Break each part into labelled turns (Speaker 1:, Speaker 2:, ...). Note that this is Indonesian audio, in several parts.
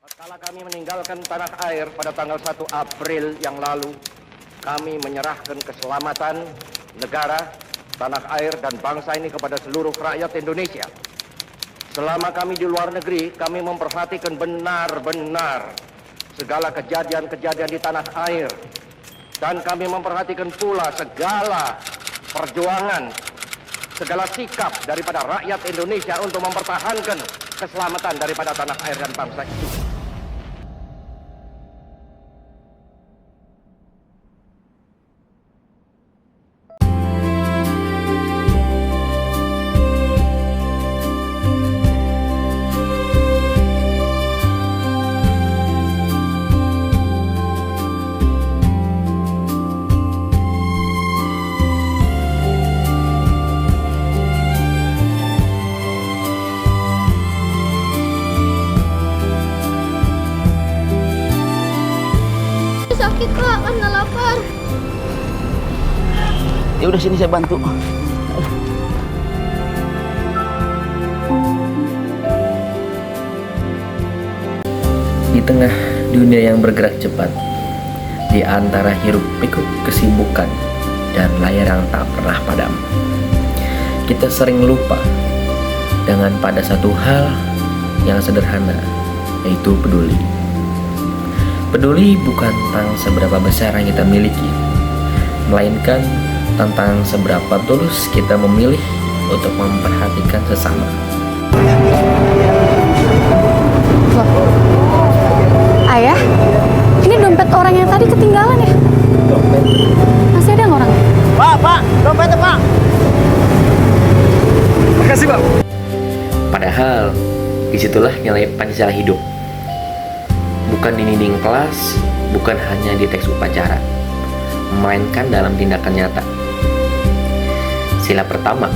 Speaker 1: Kala kami meninggalkan tanah air pada tanggal 1 April yang lalu, kami menyerahkan keselamatan negara, tanah air, dan bangsa ini kepada seluruh rakyat Indonesia. Selama kami di luar negeri, kami memperhatikan benar-benar segala kejadian-kejadian di tanah air. Dan kami memperhatikan pula segala perjuangan, segala sikap daripada rakyat Indonesia untuk mempertahankan keselamatan daripada tanah air dan bangsa itu.
Speaker 2: Sakit kak, karena lapar.
Speaker 3: Ya udah, sini saya bantu. Di tengah dunia yang bergerak cepat, di antara hiruk pikuk kesibukan dan layar yang tak pernah padam, kita sering lupa dengan pada satu hal yang sederhana, yaitu peduli. Peduli bukan tentang seberapa besar yang kita miliki, melainkan tentang seberapa tulus kita memilih untuk memperhatikan sesama.
Speaker 2: Ayah, ini dompet orang yang tadi ketinggalan ya?
Speaker 3: Dompet?
Speaker 2: Masih ada nggak orangnya?
Speaker 4: Pak, dompetnya Pak. Makasih Pak.
Speaker 3: Padahal disitulah nilai Pancasila hidup. Bukan di dinding kelas, bukan hanya di teks upacara, melainkan dalam tindakan nyata. Sila pertama,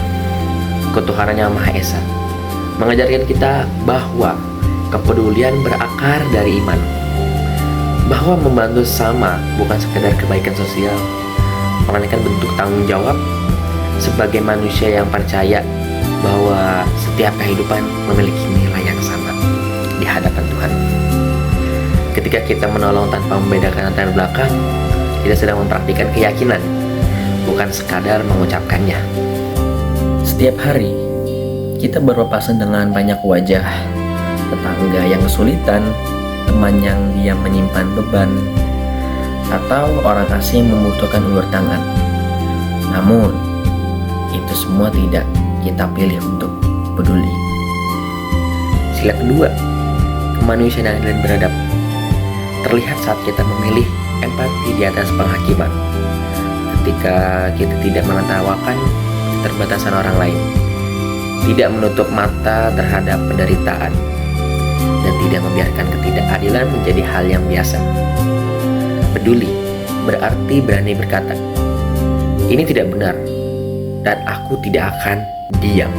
Speaker 3: ketuhanan yang Maha Esa, mengajarkan kita bahwa kepedulian berakar dari iman, bahwa membantu sesama bukan sekedar kebaikan sosial, melainkan bentuk tanggung jawab sebagai manusia yang percaya bahwa setiap kehidupan memiliki nilai yang sama di hadapan Tuhan. Ketika kita menolong tanpa membedakan latar belakang, kita sedang mempraktikkan keyakinan, bukan sekadar mengucapkannya. Setiap hari, kita berpapasan dengan banyak wajah, tetangga yang kesulitan, teman yang diam menyimpan beban, atau orang asing yang membutuhkan ulur tangan. Namun, itu semua tidak kita pilih untuk peduli. Sila kedua, kemanusiaan dan beradab, terlihat saat kita memilih empati di atas penghakiman. Ketika kita tidak menertawakan keterbatasan orang lain, tidak menutup mata terhadap penderitaan, dan tidak membiarkan ketidakadilan menjadi hal yang biasa. Peduli berarti berani berkata, "Ini tidak benar, dan aku tidak akan diam."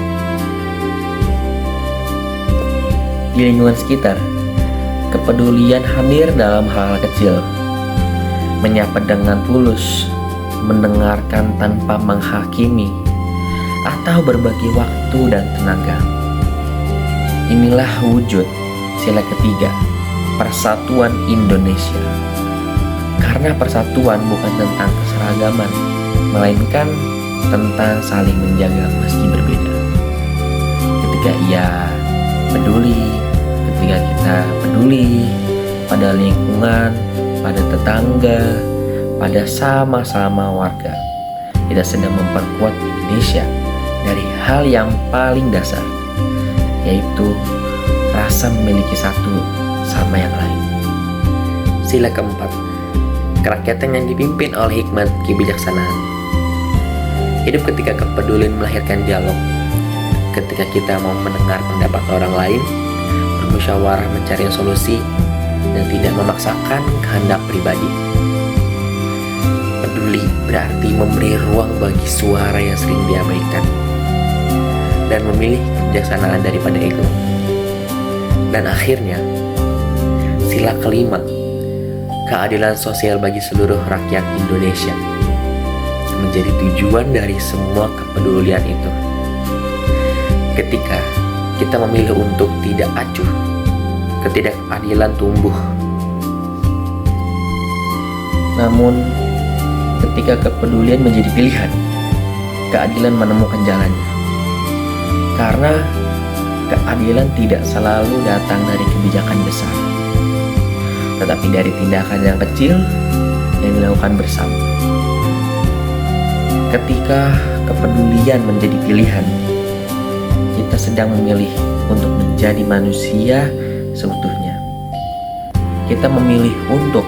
Speaker 3: Di lingkungan sekitar, kepedulian hadir dalam hal-hal kecil, menyapa dengan tulus, mendengarkan tanpa menghakimi, atau berbagi waktu dan tenaga. Inilah wujud sila ketiga, persatuan Indonesia. Karena persatuan bukan tentang keseragaman, melainkan tentang saling menjaga meski berbeda. Ketika ia peduli, ketika kita peduli pada lingkungan, pada tetangga, pada sama-sama warga, kita sedang memperkuat Indonesia dari hal yang paling dasar, yaitu rasa memiliki satu sama yang lain. Sila keempat, kerakyatan yang dipimpin oleh hikmat kebijaksanaan. Hidup ketika kepedulian melahirkan dialog, ketika kita mau mendengar pendapat orang lain, bermusyawarah mencari solusi, dan tidak memaksakan kehendak pribadi. Peduli berarti memberi ruang bagi suara yang sering diabaikan, dan memilih kebijaksanaan daripada ego. Dan akhirnya, sila kelima, keadilan sosial bagi seluruh rakyat Indonesia, menjadi tujuan dari semua kepedulian itu. Ketika kita memilih untuk tidak acuh, ketidakadilan tumbuh. Namun, ketika kepedulian menjadi pilihan, keadilan menemukan jalannya. Karena keadilan tidak selalu datang dari kebijakan besar, tetapi dari tindakan yang kecil yang dilakukan bersama. Ketika kepedulian menjadi pilihan, kita sedang memilih untuk menjadi manusia seutuhnya. Kita memilih untuk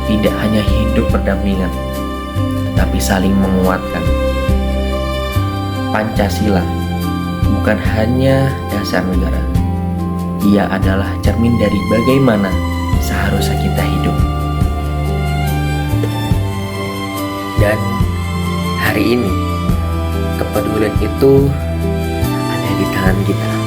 Speaker 3: tidak hanya hidup berdampingan, tetapi saling menguatkan. Pancasila bukan hanya dasar negara, ia adalah cermin dari bagaimana seharusnya kita hidup. Dan hari ini, kepedulian itu ada di tangan kita.